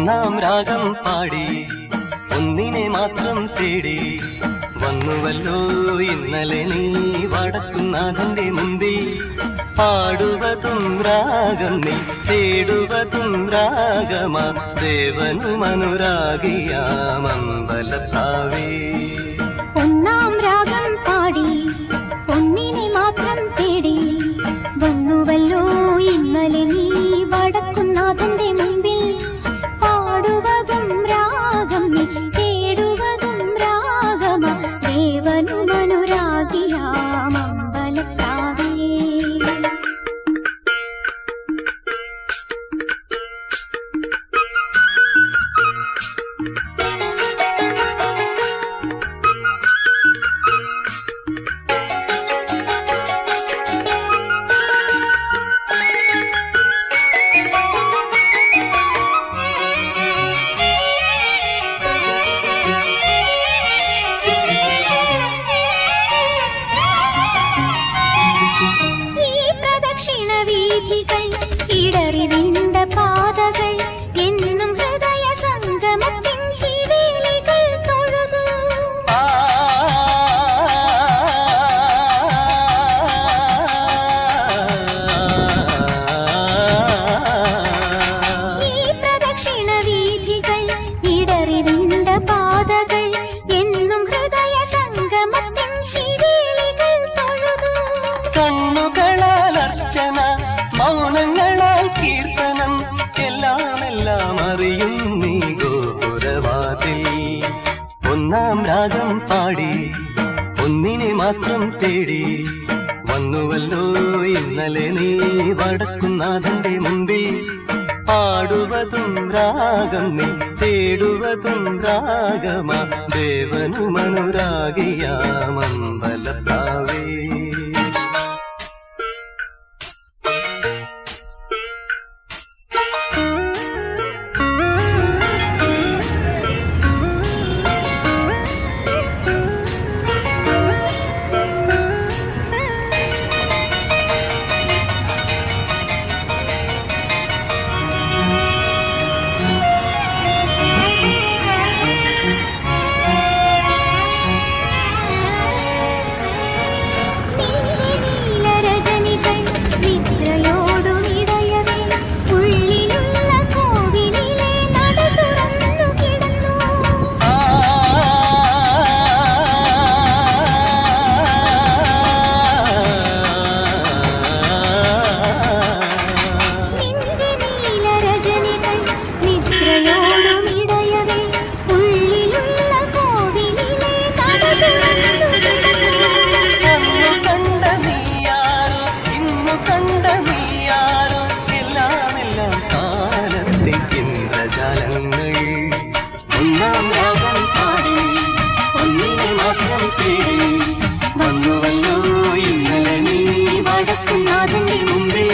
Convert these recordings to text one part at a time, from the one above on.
ഒന്നാം രാഗം പാടി ഒന്നിനെ മാത്രം തേടി വന്നുവല്ലോ ഇന്നലെ നീ വടക്കുന്നാഥന്റെ മുമ്പിൽ പാടുവതും രാഗം നീ തേടുവതും രാഗമാ ദേവനുമനുരാഗിയാമമ്പലത്താവേ ഒന്നാം രാഗം പാടി ഒന്നിനെ മാത്രം തേടി വന്നുവല്ലോ ഇന്നലെ നീ വടക്കുന്നാഥന്റെ മുമ്പിൽ പാടുവതും രാഗം നീ തേടുവതും രാഗമാ ദേവനുമനുരാഗിയാമമ്പലത്താവേ വീഥികൾ ഇടറിവിണ്ട പാതകൾ എന്നും ഹൃദയ സംഗമത്തിൻ ശിവേലികൾ തൊഴുതു ഈ പ്രദക്ഷിണ വീഥികൾ ഇടറിവിണ്ട പാതകൾ എന്നും ഹൃദയ സംഗമത്തിൻ ശിവേലികൾ തൊഴുതു കണ്ണുകളാൽ അർച്ചന മൗനങ്ങളാൽ കീർത്തനം എല്ലാം അറിയും നീ ഗോപുരവാതിൽ ഒന്നാം രാഗം പാടി ഒന്നിനെ മാത്രം തേടി വന്നുവല്ലോ ഇന്നലെ നീ വടക്കുന്നാഥന്റെ മുമ്പിൽ പാടുവതും രാഗം നീ തേടുവതും രാഗമാ ദേവനുമനുരാഗിയാമമ്പലത്താവേ ഒന്നാം രാഗം പാടി ഒന്നിനെ മാത്രം തേടി വന്നുവല്ലോ ഇന്നലെ നീ വടക്കുന്നാഥന്റെ മുമ്പിൽ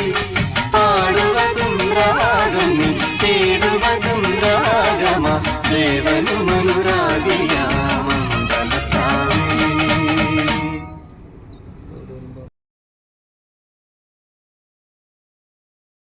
പാടുവതും രാഗം നീ തേടുവതും രാഗമാ ദേവനുമനുരാഗി